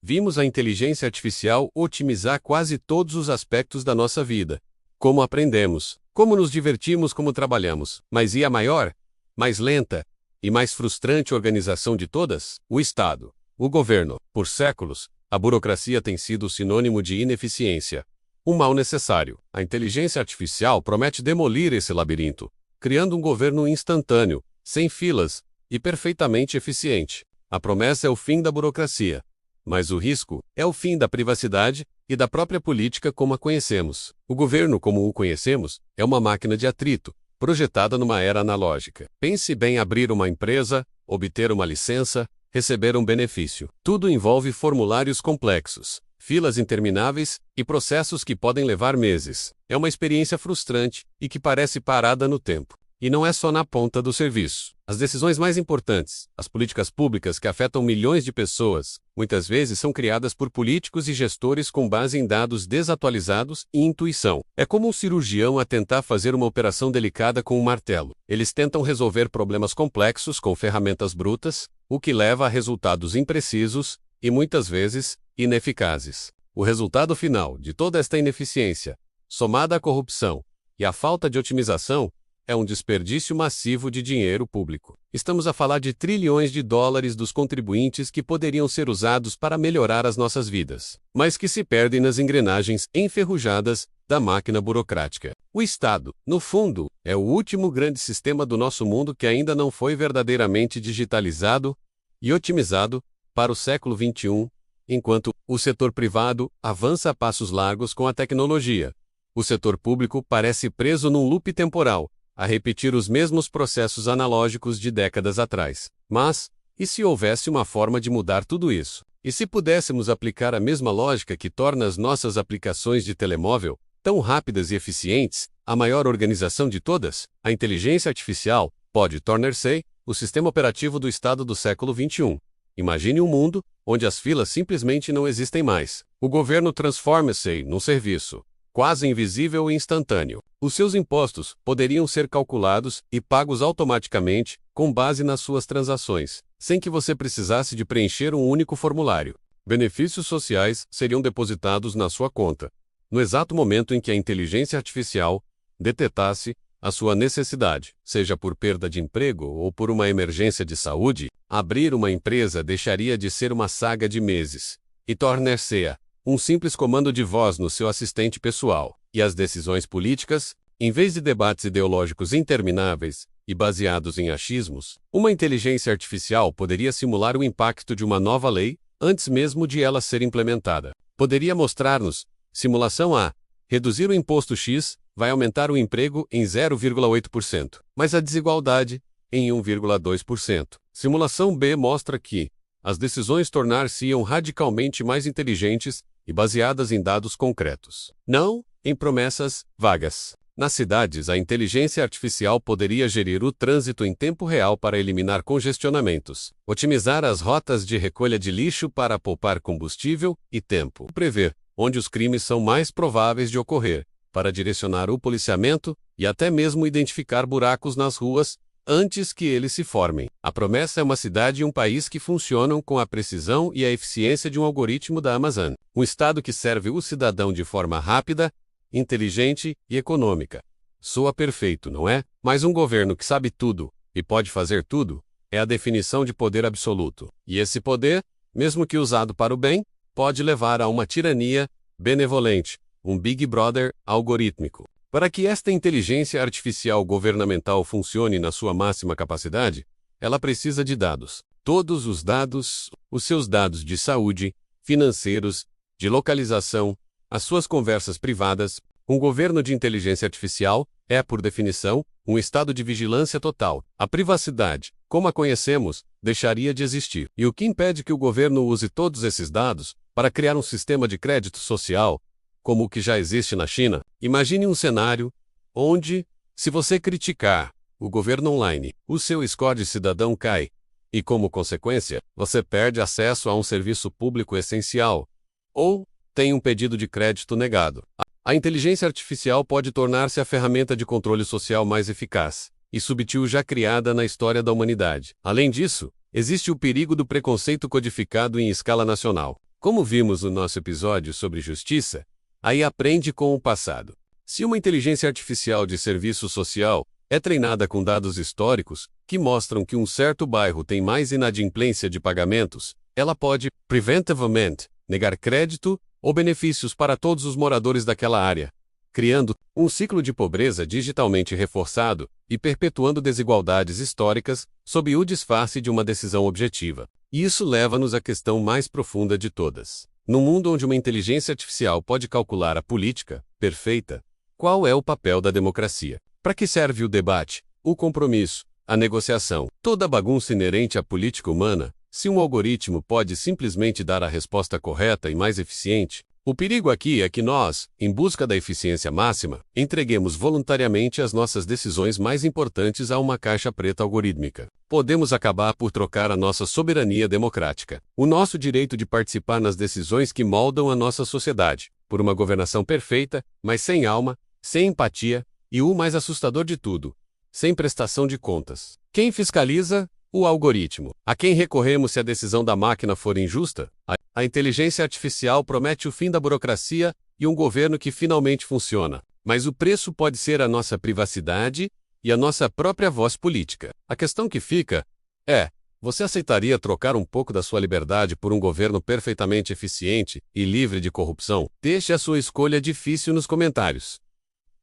vimos a inteligência artificial otimizar quase todos os aspectos da nossa vida. Como aprendemos, como nos divertimos, como trabalhamos. Mas e a maior, mais lenta e mais frustrante organização de todas? O Estado. O governo. Por séculos, a burocracia tem sido sinônimo de ineficiência. Um mal necessário. A inteligência artificial promete demolir esse labirinto, criando um governo instantâneo, sem filas e perfeitamente eficiente. A promessa é o fim da burocracia. Mas o risco é o fim da privacidade e da própria política como a conhecemos. O governo como o conhecemos é uma máquina de atrito, projetada numa era analógica. Pense bem: abrir uma empresa, obter uma licença, receber um benefício. Tudo envolve formulários complexos, filas intermináveis e processos que podem levar meses. É uma experiência frustrante e que parece parada no tempo. E não é só na ponta do serviço. As decisões mais importantes, as políticas públicas que afetam milhões de pessoas, muitas vezes são criadas por políticos e gestores com base em dados desatualizados e intuição. É como um cirurgião a tentar fazer uma operação delicada com um martelo. Eles tentam resolver problemas complexos com ferramentas brutas, o que leva a resultados imprecisos e, muitas vezes, ineficazes. O resultado final de toda esta ineficiência, somada à corrupção e à falta de otimização, é um desperdício massivo de dinheiro público. Estamos a falar de trilhões de dólares dos contribuintes que poderiam ser usados para melhorar as nossas vidas, mas que se perdem nas engrenagens enferrujadas da máquina burocrática. O Estado, no fundo, é o último grande sistema do nosso mundo que ainda não foi verdadeiramente digitalizado e otimizado para o século XXI, enquanto o setor privado avança a passos largos com a tecnologia. O setor público parece preso num loop temporal, a repetir os mesmos processos analógicos de décadas atrás. Mas, e se houvesse uma forma de mudar tudo isso? E se pudéssemos aplicar a mesma lógica que torna as nossas aplicações de telemóvel tão rápidas e eficientes, a maior organização de todas? A inteligência artificial pode tornar-se o sistema operativo do Estado do século XXI. Imagine um mundo onde as filas simplesmente não existem mais. O governo transforma-se num serviço quase invisível e instantâneo. Os seus impostos poderiam ser calculados e pagos automaticamente com base nas suas transações, sem que você precisasse de preencher um único formulário. Benefícios sociais seriam depositados na sua conta, no exato momento em que a inteligência artificial detetasse a sua necessidade, seja por perda de emprego ou por uma emergência de saúde. Abrir uma empresa deixaria de ser uma saga de meses e tornar-se-á um simples comando de voz no seu assistente pessoal. E as decisões políticas, em vez de debates ideológicos intermináveis e baseados em achismos, uma inteligência artificial poderia simular o impacto de uma nova lei antes mesmo de ela ser implementada. Poderia mostrar-nos: simulação A, reduzir o imposto X vai aumentar o emprego em 0,8%, mas a desigualdade em 1,2%. Simulação B mostra que as decisões tornar-se-iam radicalmente mais inteligentes e baseadas em dados concretos, não em promessas vagas. Nas cidades, a inteligência artificial poderia gerir o trânsito em tempo real para eliminar congestionamentos, otimizar as rotas de recolha de lixo para poupar combustível e tempo, prever onde os crimes são mais prováveis de ocorrer, para direcionar o policiamento e até mesmo identificar buracos nas ruas antes que eles se formem. A promessa é uma cidade e um país que funcionam com a precisão e a eficiência de um algoritmo da Amazon. Um Estado que serve o cidadão de forma rápida, inteligente e econômica. Soa perfeito, não é? Mas um governo que sabe tudo e pode fazer tudo é a definição de poder absoluto. E esse poder, mesmo que usado para o bem, pode levar a uma tirania benevolente, um Big Brother algorítmico. Para que esta inteligência artificial governamental funcione na sua máxima capacidade, ela precisa de dados. Todos os dados, os seus dados de saúde, financeiros, de localização, as suas conversas privadas. Um governo de inteligência artificial é, por definição, um estado de vigilância total. A privacidade, como a conhecemos, deixaria de existir. E o que impede que o governo use todos esses dados para criar um sistema de crédito social, como o que já existe na China? Imagine um cenário onde, se você criticar o governo online, o seu score de cidadão cai e, como consequência, você perde acesso a um serviço público essencial ou tem um pedido de crédito negado. A inteligência artificial pode tornar-se a ferramenta de controle social mais eficaz e subtil já criada na história da humanidade. Além disso, existe o perigo do preconceito codificado em escala nacional. Como vimos no nosso episódio sobre justiça, aí aprende com o passado. Se uma inteligência artificial de serviço social é treinada com dados históricos que mostram que um certo bairro tem mais inadimplência de pagamentos, ela pode, preventivamente, negar crédito ou benefícios para todos os moradores daquela área, criando um ciclo de pobreza digitalmente reforçado e perpetuando desigualdades históricas sob o disfarce de uma decisão objetiva. E isso leva-nos à questão mais profunda de todas. Num mundo onde uma inteligência artificial pode calcular a política perfeita, qual é o papel da democracia? Para que serve o debate, o compromisso, a negociação, toda a bagunça inerente à política humana, se um algoritmo pode simplesmente dar a resposta correta e mais eficiente? O perigo aqui é que nós, em busca da eficiência máxima, entreguemos voluntariamente as nossas decisões mais importantes a uma caixa preta algorítmica. Podemos acabar por trocar a nossa soberania democrática, o nosso direito de participar nas decisões que moldam a nossa sociedade, por uma governação perfeita, mas sem alma, sem empatia e o mais assustador de tudo, sem prestação de contas. Quem fiscaliza? O algoritmo. A quem recorremos se a decisão da máquina for injusta? A inteligência artificial promete o fim da burocracia e um governo que finalmente funciona. Mas o preço pode ser a nossa privacidade e a nossa própria voz política. A questão que fica é: você aceitaria trocar um pouco da sua liberdade por um governo perfeitamente eficiente e livre de corrupção? Deixe a sua escolha difícil nos comentários.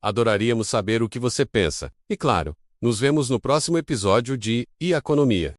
Adoraríamos saber o que você pensa. E claro, nos vemos no próximo episódio de E Economia.